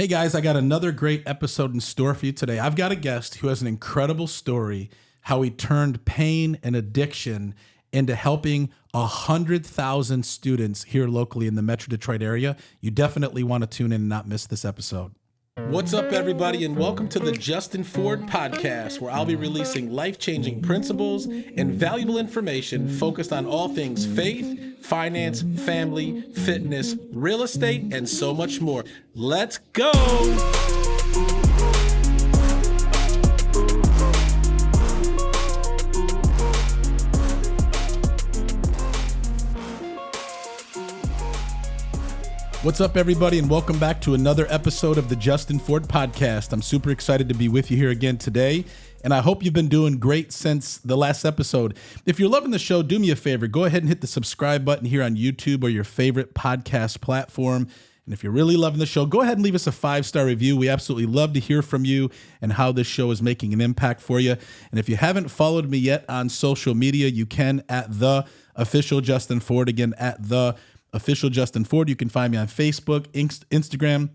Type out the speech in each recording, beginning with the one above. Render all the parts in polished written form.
Hey guys, I got another great episode in store for you today. I've got a guest who has an incredible story, how he turned pain and addiction into helping 100,000 students here locally in the Metro Detroit area. You definitely want to tune in and not miss this episode. What's up, everybody, and welcome to the Justin Ford podcast, where I'll be releasing life-changing principles and valuable information focused on all things faith, finance, family, fitness, real estate, and so much more. Let's go! What's up, everybody, and welcome back to another episode of the Justin Ford podcast. I'm super excited to be with you here again today, and I hope you've been doing great since the last episode. If you're loving the show, do me a favor. Go ahead and hit the subscribe button here on YouTube or your favorite podcast platform. And if you're really loving the show, go ahead and leave us a 5-star review. We absolutely love to hear from you and how this show is making an impact for you. And if you haven't followed me yet on social media, you can at the official Justin Ford. Again, at the official Justin Ford. You can find me on Facebook, Instagram,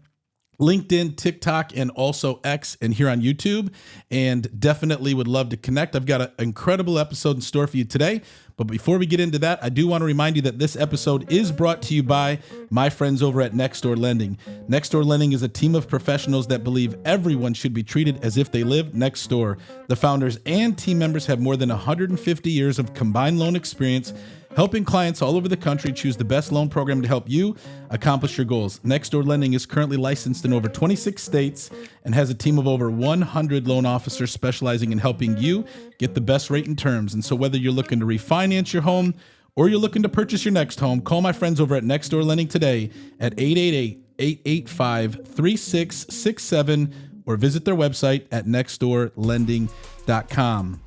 LinkedIn, TikTok, and also X, and here on YouTube. And definitely would love to connect. I've got an incredible episode in store for you today. But before we get into that, I do want to remind you that this episode is brought to you by my friends over at Nextdoor Lending. Nextdoor Lending is a team of professionals that believe everyone should be treated as if they live next door. The founders and team members have more than 150 years of combined loan experience, helping clients all over the country choose the best loan program to help you accomplish your goals. Nextdoor Lending is currently licensed in over 26 states and has a team of over 100 loan officers specializing in helping you get the best rate and terms. And so whether you're looking to refinance your home or you're looking to purchase your next home, call my friends over at Nextdoor Lending today at 888-885-3667 or visit their website at nextdoorlending.com.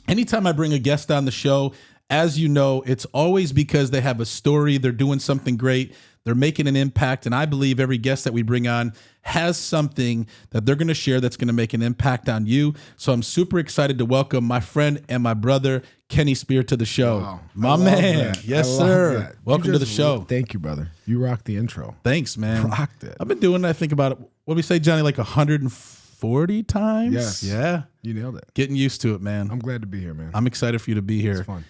Anytime I bring a guest on the show, as you know, it's always because they have a story, they're doing something great, they're making an impact, and I believe every guest that we bring on has something that they're going to share that's going to make an impact on you. So I'm super excited to welcome my friend and my brother, Kenny Spear, to the show. Wow. My man. That. Yes, sir. Welcome to the show. Thank you, brother. You rocked the intro. Thanks, man. Rocked it. I've been doing, I think about, what do we say, Johnny, like 140 times? Yes. Yeah. You nailed it. Getting used to it, man. I'm glad to be here, man. I'm excited for you to be here. It's fun.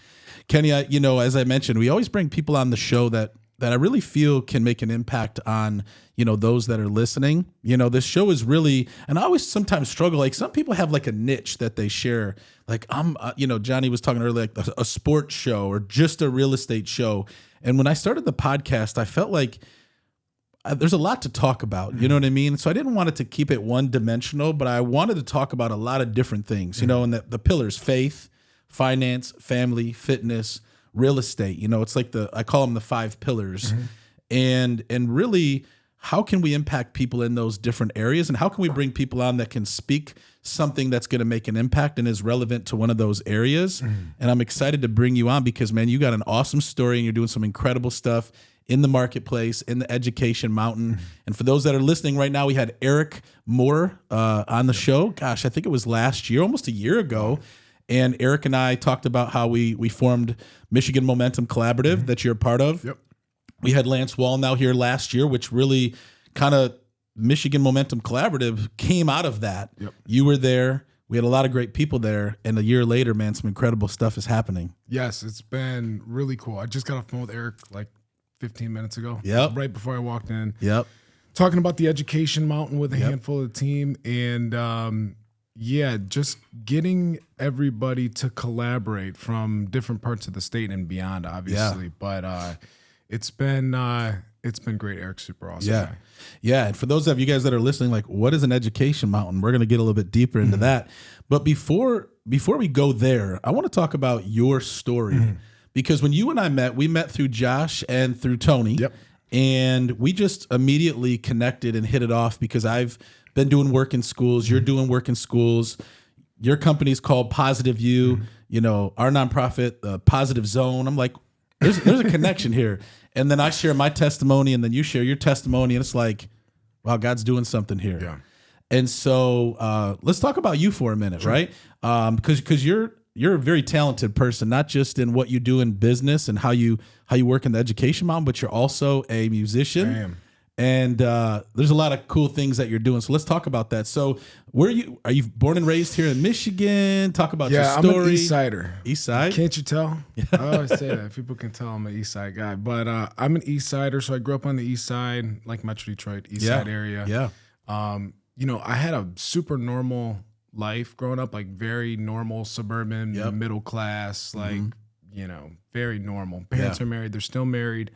Kenny, as I mentioned, we always bring people on the show that I really feel can make an impact on, those that are listening. This show is really, and I always sometimes struggle, like some people have like a niche that they share. Like Johnny was talking earlier, like a sports show or just a real estate show. And when I started the podcast, I felt like there's a lot to talk about, you know what I mean? So I didn't want it to keep it one dimensional, but I wanted to talk about a lot of different things, and the pillars: faith, finance, family, fitness, real estate. It's like I call them the 5 pillars. And really, how can we impact people in those different areas? And how can we bring people on that can speak something that's going to make an impact and is relevant to one of those areas? And I'm excited to bring you on because, man, you got an awesome story and you're doing some incredible stuff in the marketplace, in the education mountain. And for those that are listening right now, we had Eric Moore on the show. Gosh, I think it was last year, almost a year ago. And Eric and I talked about how we formed Michigan Momentum Collaborative that you're a part of. Yep. We had Lance Wallnow here last year, which really kind of Michigan Momentum Collaborative came out of that. Yep. You were there. We had a lot of great people there. And a year later, man, some incredible stuff is happening. Yes, it's been really cool. I just got off the phone with Eric like 15 minutes ago. Yep. Right before I walked in. Yep. Talking about the education mountain with a handful of the team. And just getting everybody to collaborate from different parts of the state and beyond, obviously. Yeah. But it's been great. Eric's super awesome. Yeah. Guy. Yeah. And for those of you guys that are listening, like, what is an education mountain? We're going to get a little bit deeper into that. But before we go there, I want to talk about your story. Because when you and I met, we met through Josh and through Tony. Yep. And we just immediately connected and hit it off because I've been doing work in schools. You're doing work in schools. Your company's called Positive You. Our nonprofit, Positive Zone. I'm like, there's a connection here. And then I share my testimony, and then you share your testimony, and it's like, wow, God's doing something here. Yeah. And so let's talk about you for a minute, right? Because you're a very talented person, not just in what you do in business and how you work in the education mountain, but you're also a musician. I am. And there's a lot of cool things that you're doing. So let's talk about that. So are you born and raised here in Michigan? Talk about your story. I'm an East Sider. East Side? Can't you tell? I always say that. People can tell I'm an East Side guy. But I'm an East Sider, so I grew up on the East Side, like Metro Detroit, East Side area. Yeah. I had a super normal life growing up, like very normal suburban, middle class, like, very normal. Parents are married. They're still married.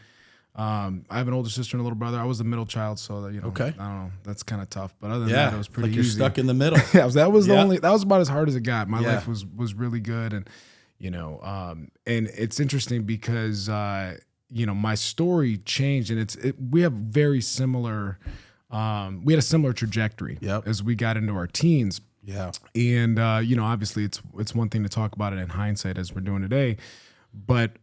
I have an older sister and a little brother. I was the middle child, so that, okay. I don't know. That's kind of tough. But other than that, it was pretty like you're easy. Stuck in the middle. that was about as hard as it got. My life was really good, and and it's interesting because my story changed, and we have very similar. We had a similar trajectory as we got into our teens. Yeah, and obviously it's one thing to talk about it in hindsight as we're doing today, but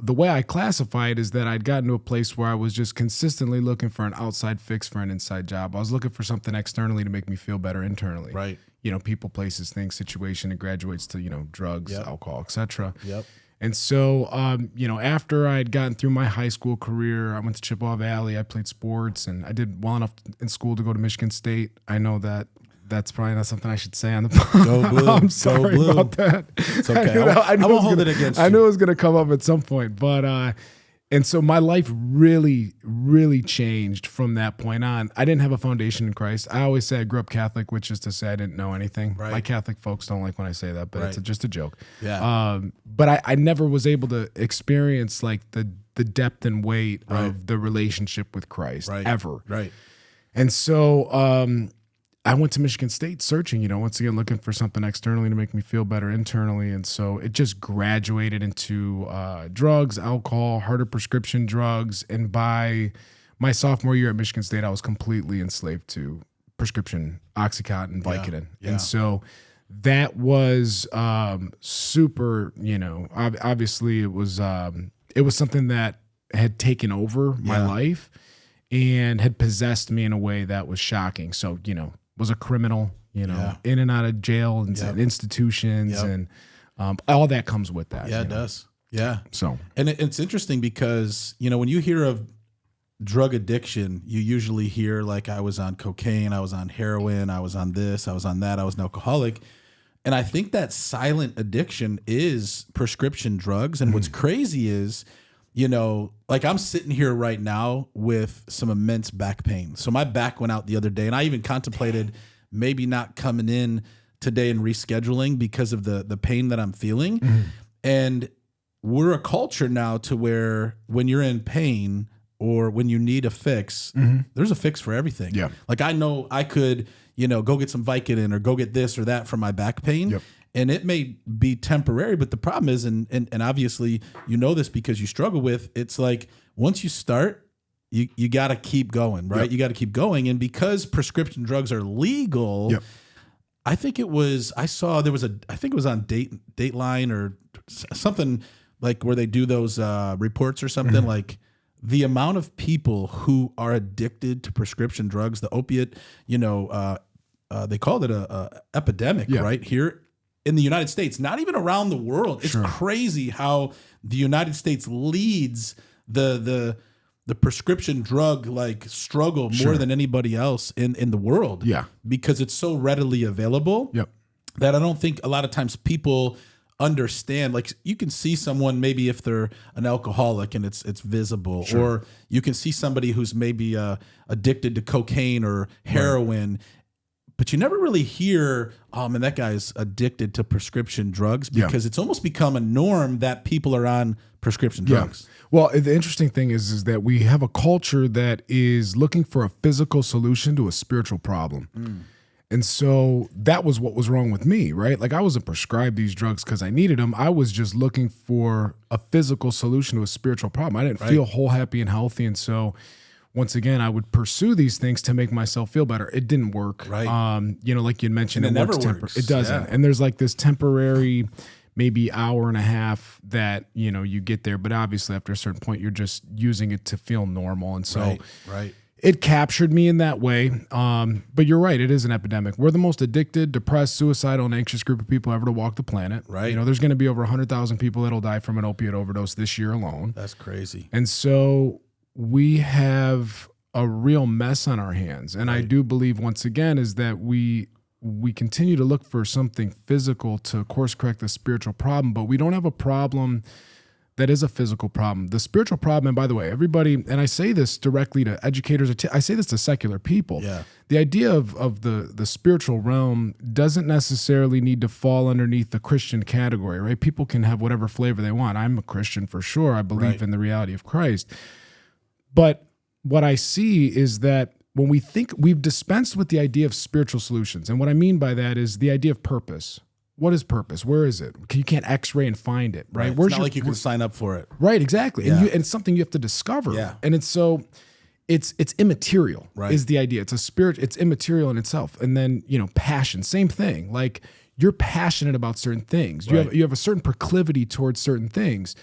the way I classify it is that I'd gotten to a place where I was just consistently looking for an outside fix for an inside job. I was looking for something externally to make me feel better internally. Right. People, places, things, situation. It graduates to, drugs, alcohol, etc. Yep. And so, after I had gotten through my high school career, I went to Chippewa Valley. I played sports, and I did well enough in school to go to Michigan State. I know that's probably not something I should say on the podcast. Go Blue. I'm sorry about that. It's okay. I won't hold it against you. I knew it was going to come up at some point. But, and so my life really, really changed from that point on. I didn't have a foundation in Christ. I always say I grew up Catholic, which is to say I didn't know anything. Right. My Catholic folks don't like when I say that, but it's just a joke. Yeah. But I never was able to experience like the depth and weight of the relationship with Christ ever. Right. And so, I went to Michigan State searching, once again, looking for something externally to make me feel better internally. And so it just graduated into drugs, alcohol, harder prescription drugs. And by my sophomore year at Michigan State, I was completely enslaved to prescription Oxycontin, Vicodin. Yeah. And so that was super, obviously it was something that had taken over my life and had possessed me in a way that was shocking. So, was a criminal, in and out of jail and institutions and all that comes with that. Yeah, it does. Yeah. So, and it's interesting because, when you hear of drug addiction, you usually hear like I was on cocaine, I was on heroin, I was on this, I was on that, I was an alcoholic. And I think that silent addiction is prescription drugs. And what's crazy is, like I'm sitting here right now with some immense back pain. So my back went out the other day, and I even contemplated maybe not coming in today and rescheduling because of the pain that I'm feeling. And we're a culture now to where when you're in pain or when you need a fix, there's a fix for everything. Yeah. Like I know I could, go get some Vicodin or go get this or that for my back pain. Yep. And it may be temporary, but the problem is, and obviously you know this because you struggle with, it's like once you start, you got to keep going, right? Yep. You got to keep going. And because prescription drugs are legal, I think it was, I think it was on Dateline or something like where they do those reports or something like the amount of people who are addicted to prescription drugs, the opiate, they called it a epidemic right here in the United States, not even around the world. It's crazy how the United States leads the prescription drug like struggle more than anybody else in the world. Yeah. Because it's so readily available that I don't think a lot of times people understand. Like you can see someone maybe if they're an alcoholic and it's visible, or you can see somebody who's maybe addicted to cocaine or heroin. But you never really hear, oh man, that guy's addicted to prescription drugs, because it's almost become a norm that people are on prescription drugs. Well, the interesting thing is that we have a culture that is looking for a physical solution to a spiritual problem. And so that was what was wrong with me, right? Like I wasn't prescribed these drugs because I needed them. I was just looking for a physical solution to a spiritual problem. I didn't feel whole, happy, and healthy. And so once again, I would pursue these things to make myself feel better. It didn't work. Right. Like you mentioned, it never works. It doesn't. And there's like this temporary, maybe hour and a half that, you get there. But obviously after a certain point, you're just using it to feel normal. And so it captured me in that way. But you're right. It is an epidemic. We're the most addicted, depressed, suicidal, and anxious group of people ever to walk the planet. Right. There's going to be over 100,000 people that'll die from an opiate overdose this year alone. That's crazy. And so we have a real mess on our hands. And I do believe, once again, is that we continue to look for something physical to course correct the spiritual problem, but we don't have a problem that is a physical problem. The spiritual problem, and by the way, everybody, and I say this directly to educators, I say this to secular people. Yeah. The idea of the spiritual realm doesn't necessarily need to fall underneath the Christian category, right? People can have whatever flavor they want. I'm a Christian for sure. I believe in the reality of Christ. But what I see is that when we think, we've dispensed with the idea of spiritual solutions. And what I mean by that is the idea of purpose. What is purpose? Where is it? You can't X-ray and find it, right? It's not like you can sign up for it. Right, exactly. Yeah. And it's something you have to discover. Yeah. And it's immaterial, Right. is the idea. It's a spirit, it's immaterial in itself. And then, passion, same thing. Like, you're passionate about certain things. You have a certain proclivity towards certain things.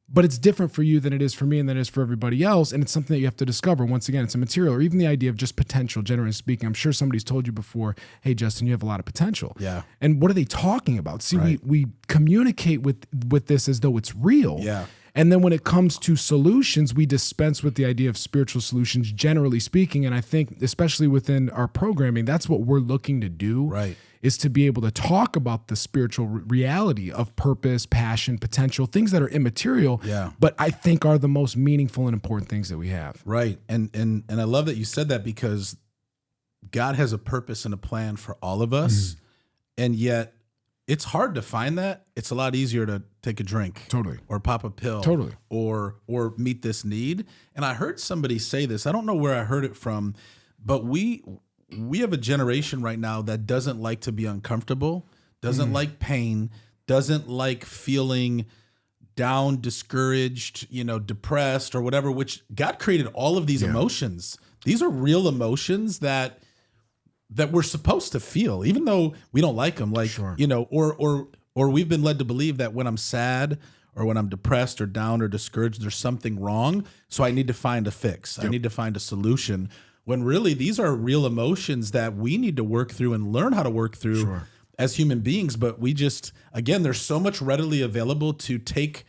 But it's different for you than it is for me and than it is for everybody else. And it's something that you have to discover. Once again, it's immaterial. Or even the idea of just potential, generally speaking. I'm sure somebody's told you before, hey, Justin, you have a lot of potential. Yeah. And what are they talking about? See, we communicate with this as though it's real. Yeah. And then when it comes to solutions, we dispense with the idea of spiritual solutions, generally speaking. And I think, especially within our programming, that's what we're looking to do. Right. Is to be able to talk about the spiritual reality of purpose, passion, potential, things that are immaterial, but I think are the most meaningful and important things that we have. Right. And I love that you said that, because God has a purpose and a plan for all of us. And yet it's hard to find that. It's a lot easier to take a drink. Totally. Or pop a pill. Totally. Or meet this need. And I heard somebody say this. I don't know where I heard it from, but we have a generation right now that doesn't like to be uncomfortable, doesn't like pain, doesn't like feeling down, discouraged, depressed or whatever, which God created all of these emotions. These are real emotions that we're supposed to feel, even though we don't like them, or we've been led to believe that when I'm sad or when I'm depressed or down or discouraged, there's something wrong. So I need to find a fix. I need to find a solution. When really these are real emotions that we need to work through and learn how to work through as human beings. But we just, again, there's so much readily available to take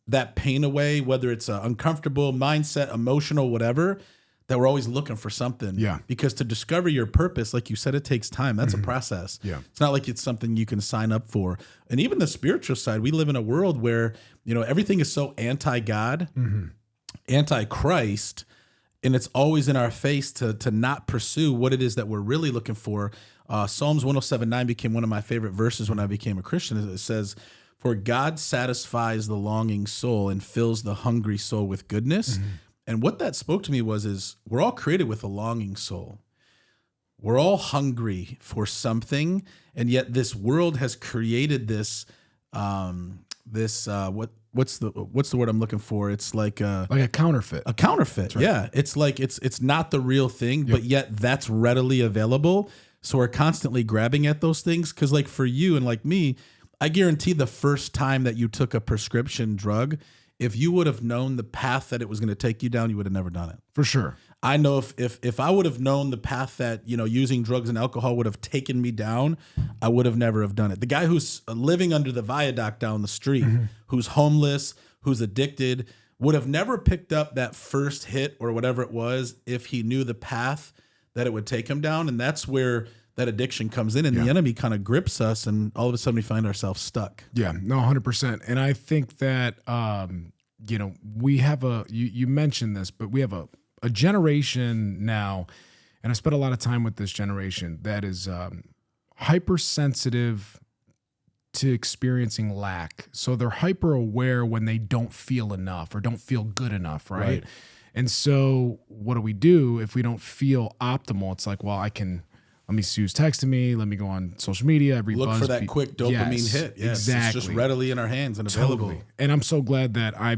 that pain away, whether it's an uncomfortable mindset, emotional, whatever, that we're always looking for something. Yeah. Because to discover your purpose, like you said, it takes time. That's a process. Yeah. It's not like it's something you can sign up for. And even the spiritual side, we live in a world where, everything is so anti-God, anti-Christ, and it's always in our face to not pursue what it is that we're really looking for. Psalms 107:9 became one of my favorite verses when I became a Christian. It says, "For God satisfies the longing soul and fills the hungry soul with goodness." And what that spoke to me is we're all created with a longing soul. We're all hungry for something, and yet this world has created this what's the word I'm looking for? It's like a counterfeit. A counterfeit. Right. Yeah. It's like it's not the real thing, but yet that's readily available. So we're constantly grabbing at those things. Cause like for you and like me, I guarantee the first time that you took a prescription drug, if you would have known the path that it was going to take you down, you would have never done it. For sure. I know if I would have known the path that, using drugs and alcohol would have taken me down, I would have never have done it. The guy who's living under the viaduct down the street, who's homeless, who's addicted, would have never picked up that first hit or whatever it was if he knew the path that it would take him down. And that's where that addiction comes in, and the enemy kind of grips us, and all of a sudden we find ourselves stuck. Yeah, no, 100%. And I think that, we have you mentioned this, but we have a generation now, and I spent a lot of time with this generation that is hypersensitive to experiencing lack. So they're hyper aware when they don't feel enough or don't feel good enough, right? And so what do if we don't feel optimal? It's like, well, let me see who's texting me. Let me go on social media. Look for that quick dopamine hit. Yes, exactly. It's just readily in our hands and available. Totally. And I'm so glad that I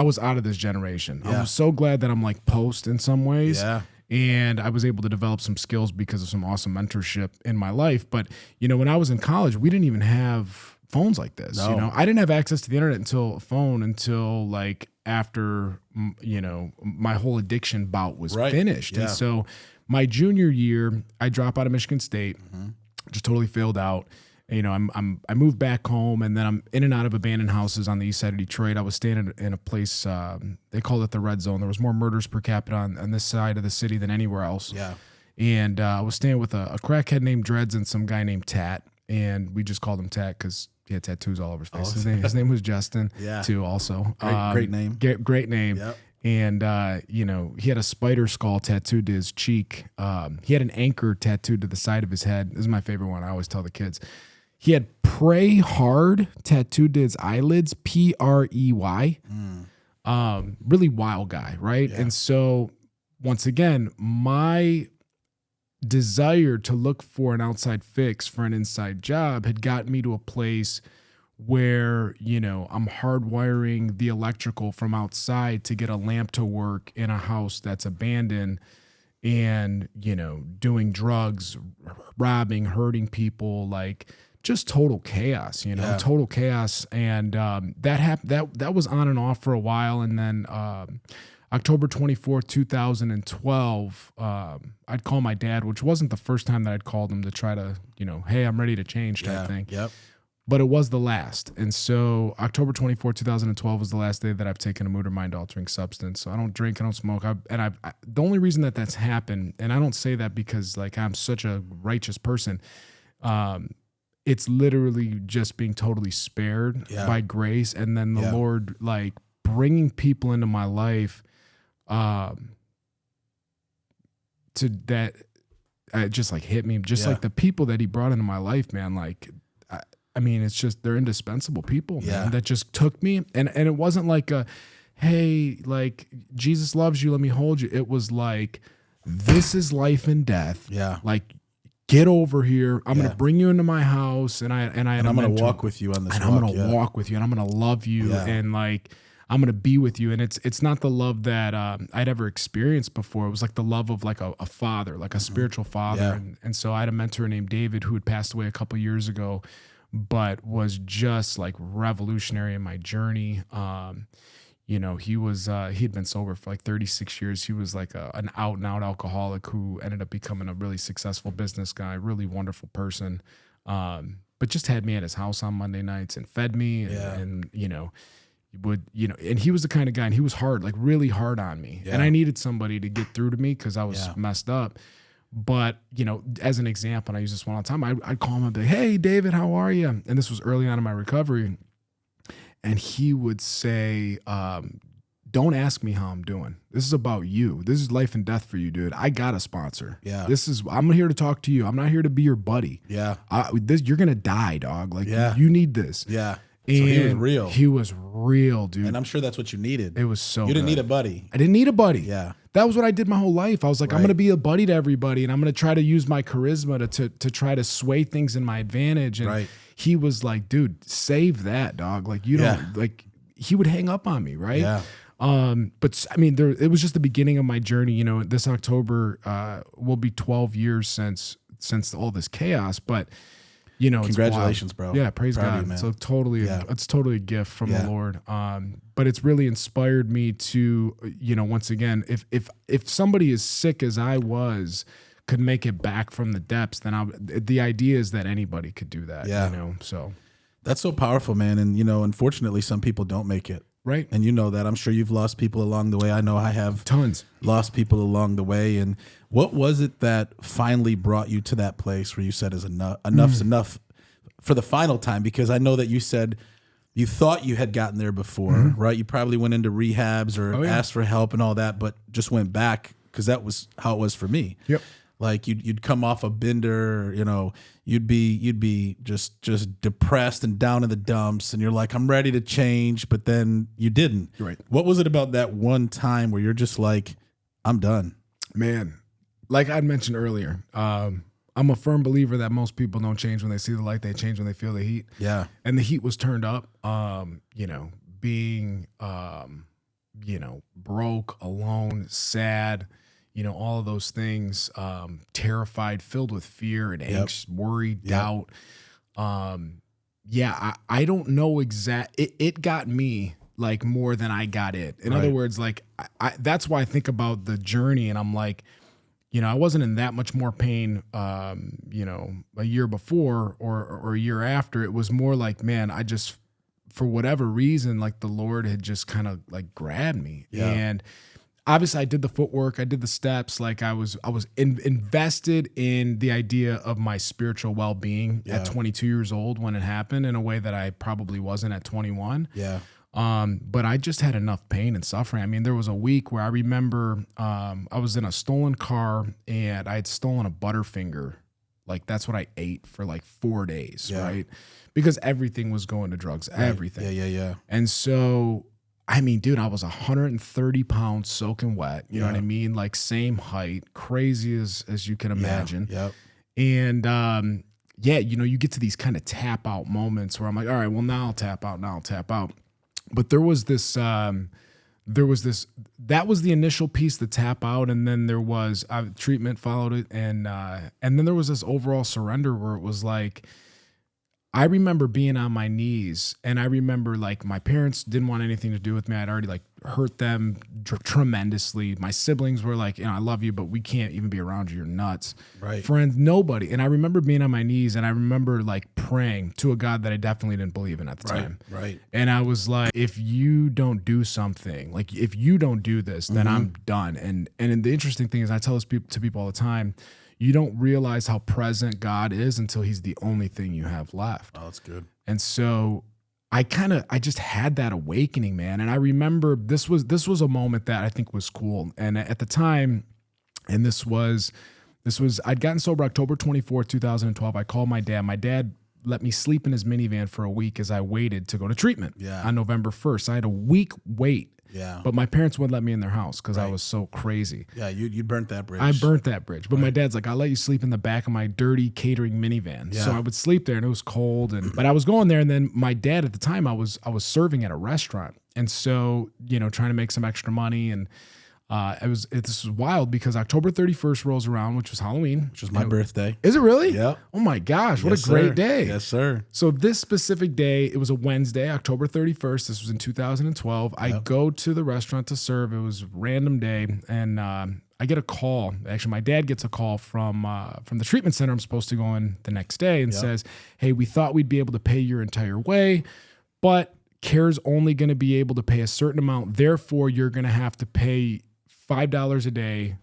was out of this generation. Yeah. I'm so glad that I'm like post in some ways. Yeah. And I was able to develop some skills because of some awesome mentorship in my life. But, when I was in college, we didn't even have phones like this. No. I didn't have access to the internet until like after, my whole addiction bout was finished. Yeah. And so my junior year, I dropped out of Michigan State, just totally failed out. I moved back home, and then I'm in and out of abandoned houses on the east side of Detroit. I was staying in a place, they called it the red zone. There was more murders per capita on this side of the city than anywhere else. Yeah. And I was staying with a crackhead named Dreads and some guy named Tat, and we just called him Tat because he had tattoos all over his face. His name was Justin, too, also. Great name. Great name. Yep. And, he had a spider skull tattooed to his cheek. He had an anchor tattooed to the side of his head. This is my favorite one. I always tell the kids. He had "Pray Hard" tattooed to his eyelids, Prey. Really wild guy, right? Yeah. And so, once again, my desire to look for an outside fix for an inside job had gotten me to a place where, I'm hardwiring the electrical from outside to get a lamp to work in a house that's abandoned and, doing drugs, robbing, hurting people, like just total chaos, total chaos. And that happened. That was on and off for a while. And then October 24th, 2012, I'd call my dad, which wasn't the first time that I'd called him to try to, hey, I'm ready to change type thing. Yep. But it was the last. And so October 24th, 2012 was the last day that I've taken a mood or mind altering substance. So I don't drink, I don't smoke. The only reason that that's happened, and I don't say that because like I'm such a righteous person, it's literally just being totally spared by grace. And then the Lord, like bringing people into my life, to that, just like hit me, just like the people that he brought into my life, man. Like, I mean, it's just, they're indispensable people, man, that just took me. And it wasn't like hey, like Jesus loves you, let me hold you. It was like, this is life and death. Yeah. Like, get over here. I'm going to bring you into my house. And I'm going to walk with you on this. And I'm going to walk with you, and I'm going to love you. And like, I'm going to be with you. And it's not the love that I'd ever experienced before. It was like the love of like a father, like a spiritual father. Yeah. And so I had a mentor named David who had passed away a couple years ago, but was just like revolutionary in my journey. He'd been sober for like 36 years. He was like an out and out alcoholic who ended up becoming a really successful business guy, really wonderful person. But just had me at his house on Monday nights and fed me and and he was the kind of guy, and he was hard, like really hard on me. Yeah. And I needed somebody to get through to me because I was messed up. But, as an example, and I use this one all the time, I'd call him and be like, hey, David, how are you? And this was early on in my recovery. And he would say, don't ask me how I'm doing. This is about you. This is life and death for you, dude. I got a sponsor. Yeah. I'm here to talk to you. I'm not here to be your buddy. Yeah. You're going to die, dog. Like, you need this. Yeah. So he was real. He was real, dude. And I'm sure that's what you needed. It was so You didn't need a buddy. I didn't need a buddy. Yeah. That was what I did my whole life. I was like, I'm going to be a buddy to everybody, and I'm going to try to use my charisma to try to sway things in my advantage. And he was like, dude, save that, dog. Like, you don't, like, he would hang up on me, right? Yeah. But I mean, it was just the beginning of my journey. This October will be 12 years since all this chaos, but congratulations, bro. Yeah, praise God. You, so it's totally a gift from the Lord. But it's really inspired me to, once again, if somebody as sick as I was could make it back from the depths, then the idea is that anybody could do that. Yeah. So that's so powerful, man. And unfortunately, some people don't make it. Right. And that. I'm sure you've lost people along the way. I know I have tons lost people along the way. And what was it that finally brought you to that place where you said enough's enough for the final time? Because I know that you said you thought you had gotten there before, right? You probably went into rehabs or asked for help and all that, but just went back because that was how it was for me. Yep. Like you'd come off a bender, you'd be just depressed and down in the dumps, and you're like, I'm ready to change, but then you didn't. Right. What was it about that one time where you're just like, I'm done? Man, like I'd mentioned earlier, I'm a firm believer that most people don't change when they see the light; they change when they feel the heat. Yeah. And the heat was turned up. Being broke, alone, sad. All of those things, terrified, filled with fear and angst, worry, doubt. I don't know it got me like more than I got it. In other words, like that's why I think about the journey, and I'm like, I wasn't in that much more pain, a year before or a year after. It was more like, man, I just, for whatever reason, like the Lord had just kind of like grabbed me. Yeah. And obviously I did the footwork, I did the steps. Like I was invested in the idea of my spiritual well-being at 22 years old when it happened, in a way that I probably wasn't at 21. Yeah. But I just had enough pain and suffering. I mean, there was a week where I remember I was in a stolen car and I had stolen a Butterfinger. Like that's what I ate for like 4 days, right? Because everything was going to drugs, everything. Yeah. And so, I mean, dude, I was 130 pounds soaking wet. You know what I mean? Like same height, crazy as you can imagine. Yep. And you get to these kind of tap out moments where I'm like, all right, well now I'll tap out. But there was this, that was the initial piece, the tap out. And then there was treatment followed it. And then there was this overall surrender where it was like, I remember being on my knees, and I remember like my parents didn't want anything to do with me. I'd already like hurt them tremendously. My siblings were like, I love you, but we can't even be around you. You're nuts. Right. Friends, nobody. And I remember being on my knees, and I remember like praying to a God that I definitely didn't believe in at the time. Right. And I was like, if you don't do something, like if you don't do this, then I'm done. And the interesting thing is, I tell this to people all the time, you don't realize how present God is until he's the only thing you have left. Oh, that's good. And so I just had that awakening, man. And I remember this was a moment that I think was cool. And at the time, and this was I'd gotten sober October 24th, 2012. I called my dad. My dad let me sleep in his minivan for a week as I waited to go to treatment on November 1st. I had a week wait. Yeah. But my parents wouldn't let me in their house because I was so crazy. Yeah, you burnt that bridge. I burnt that bridge. But my dad's like, I'll let you sleep in the back of my dirty catering minivan. Yeah. So I would sleep there, and it was cold. But I was going there, and then my dad at the time, I was serving at a restaurant. And so, trying to make some extra money. And this was wild because October 31st rolls around, which was Halloween. Which was my birthday. Is it really? Yeah. Oh my gosh, what a great day. Yes, sir. So this specific day, it was a Wednesday, October 31st. This was in 2012. I go to the restaurant to serve. It was a random day. And I get a call. Actually, my dad gets a call from the treatment center I'm supposed to go in the next day and says, hey, we thought we'd be able to pay your entire way, but CARE's only going to be able to pay a certain amount. Therefore, you're going to have to pay $5 a day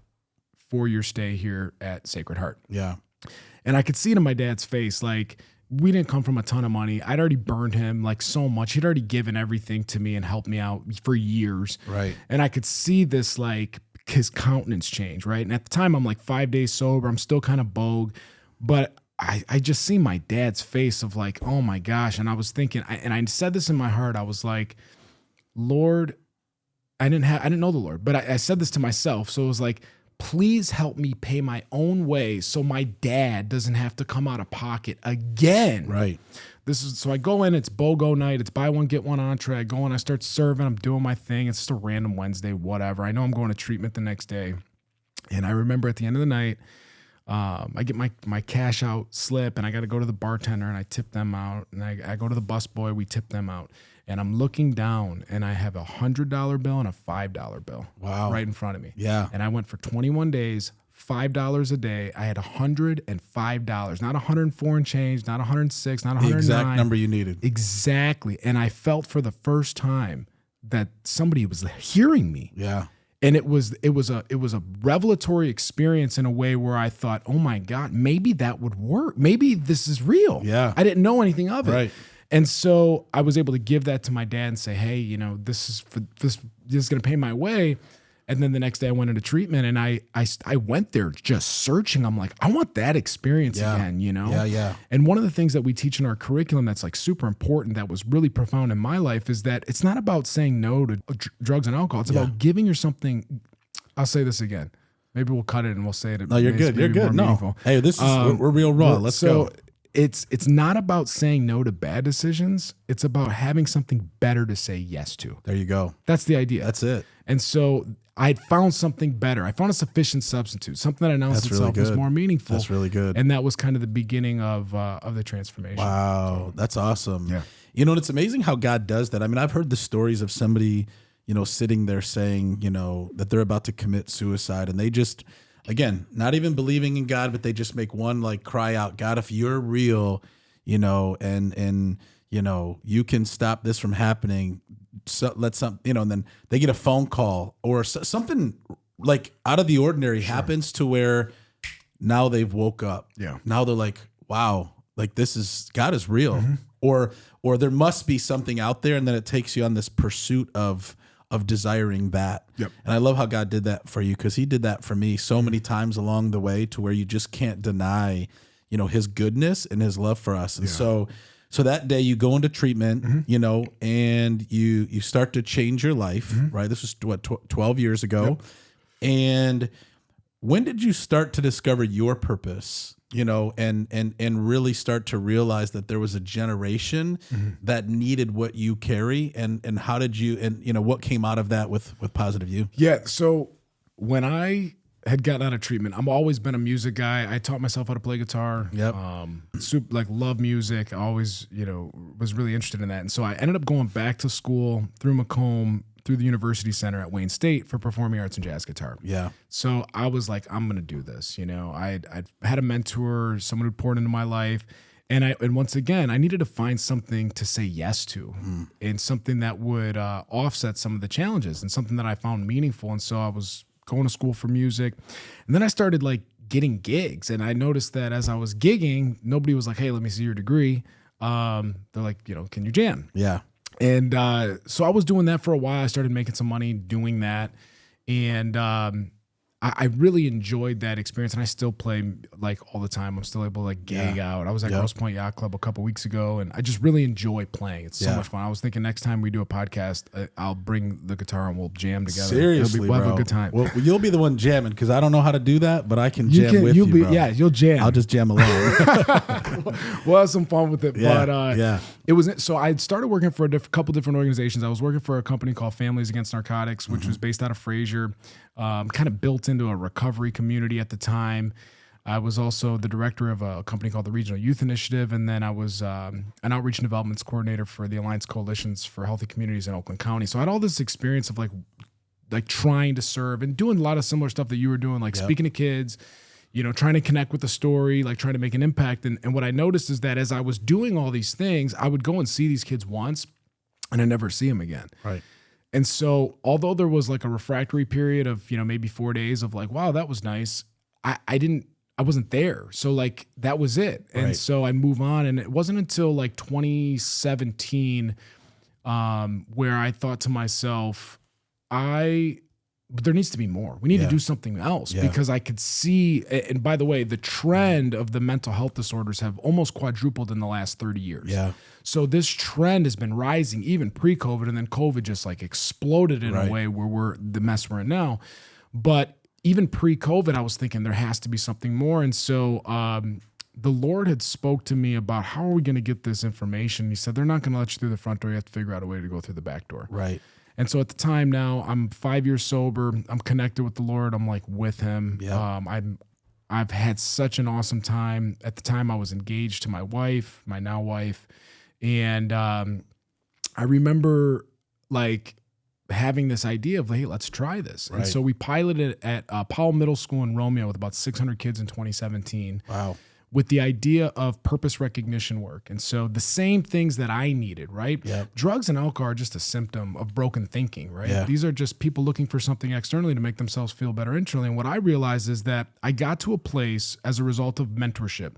for your stay here at Sacred Heart. Yeah. And I could see it in my dad's face. Like, we didn't come from a ton of money. I'd already burned him like so much. He'd already given everything to me and helped me out for years. Right. And I could see this, like, his countenance change, right? And at the time, I'm like 5 days sober. I'm still kind of bogue. But I just see my dad's face of like, oh my gosh. And I was thinking, and I said this in my heart. I was like, Lord, I didn't know the Lord, but I said this to myself. So it was like, please help me pay my own way so my dad doesn't have to come out of pocket again. Right. So I go in, it's BOGO night. It's buy one, get one entree. I go in, I start serving. I'm doing my thing. It's just a random Wednesday, whatever. I know I'm going to treatment the next day. And I remember at the end of the night, I get my cash out slip, and I got to go to the bartender, and I tip them out. And I go to the bus boy, we tip them out. And I'm looking down, and I have a $100 bill and a $5 bill right in front of me. Yeah. And I went for 21 days, $5 a day. I had $105, not 104 and change, not 106, not 109. The exact number you needed. Exactly. And I felt for the first time that somebody was hearing me. Yeah. And it was a revelatory experience in a way where I thought, oh my God, maybe that would work. Maybe this is real. Yeah. I didn't know anything of it. Right. And so I was able to give that to my dad and say, hey, this is going to pay my way. And then the next day I went into treatment, and I went there just searching. I'm like, I want that experience again, Yeah. And one of the things that we teach in our curriculum that's like super important, that was really profound in my life, is that it's not about saying no to drugs and alcohol. It's about giving yourself something. I'll say this again. Maybe we'll cut it and we'll say it. No, you're good. You're good. No. Hey, this is we're real raw. Let's go. It's not about saying no to bad decisions. It's about having something better to say yes to. There you go. That's the idea. That's it. And so I found something better. I found a sufficient substitute, something that announced itself as more meaningful. That's really good. And that was kind of the beginning of the transformation. Wow, that's awesome. Yeah. And it's amazing how God does that. I mean, I've heard the stories of somebody, sitting there saying, that they're about to commit suicide, and they just again, not even believing in God, but they just make one like cry out, God, if you're real, and you can stop this from happening. So and then they get a phone call or something like out of the ordinary happens to where now they've woke up. Yeah. Now they're like, wow, like God is real. Or there must be something out there. And then it takes you on this pursuit of desiring that. Yep. And I love how God did that for you, because he did that for me so many times along the way, to where you just can't deny, his goodness and his love for us. And so that day you go into treatment, and you start to change your life, right? This was 12 years ago. Yep. And when did you start to discover your purpose? And really start to realize that there was a generation that needed what you carry, and how did you, and what came out of that with Positive You? Yeah. So when I had gotten out of treatment, I've always been a music guy. I taught myself how to play guitar. Yep. Love music. I always, was really interested in that. And so I ended up going back to school through Macomb, through the University Center at Wayne State for performing arts and jazz guitar. Yeah. So I was like, I'm going to do this. I'd had a mentor, someone who poured into my life. And once again, I needed to find something to say yes to, and something that would offset some of the challenges, and something that I found meaningful. And so I was going to school for music. And then I started like getting gigs. And I noticed that as I was gigging, nobody was like, hey, let me see your degree. They're like, can you jam? Yeah. And so I was doing that for a while. I started making some money doing that. And I really enjoyed that experience. And I still play like all the time. I'm still able to like gig out. I was at Grosse Pointe Yacht Club a couple weeks ago, and I just really enjoy playing. It's so much fun. I was thinking next time we do a podcast, I'll bring the guitar and we'll jam together. Seriously, we'll have a good time. Well, you'll be the one jamming, because I don't know how to do that, but I can jam with you, bro. Yeah, you'll jam. I'll just jam along. We'll have some fun with it. Yeah, but it was, so I started working for a couple different organizations. I was working for a company called Families Against Narcotics, which was based out of Fraser, kind of built into a recovery community at the time. I was also the director of a company called the Regional Youth Initiative, and then I was an outreach and developments coordinator for the Alliance Coalitions for Healthy Communities in Oakland County. So I had all this experience of like trying to serve and doing a lot of similar stuff that you were doing, like speaking to kids, trying to connect with the story, like trying to make an impact. And what I noticed is that as I was doing all these things, I would go and see these kids once and I never see them again. Right. And so although there was like a refractory period of, maybe 4 days of like, wow, that was nice, I wasn't there. So like that was it. And so I move on, and it wasn't until like 2017 where I thought to myself, but there needs to be more. We need to do something else, because I could see, and by the way, the trend of the mental health disorders have almost quadrupled in the last 30 years. Yeah. So this trend has been rising even pre-COVID, and then COVID just like exploded in a way where we're the mess we're in now. But even pre-COVID, I was thinking there has to be something more. And so the Lord had spoke to me about, how are we going to get this information? He said, they're not going to let you through the front door. You have to figure out a way to go through the back door. Right. And so at the time now, I'm 5 years sober. I'm connected with the Lord. I'm like with him. Yeah. I've had such an awesome time. At the time, I was engaged to my wife, my now wife. And I remember like having this idea of, hey, let's try this. Right. And so we piloted at Powell Middle School in Romeo with about 600 kids in 2017. Wow. With the idea of purpose recognition work. And so the same things that I needed, right? Yep. Drugs and alcohol are just a symptom of broken thinking, right? Yeah. These are just people looking for something externally to make themselves feel better internally. And what I realized is that I got to a place as a result of mentorship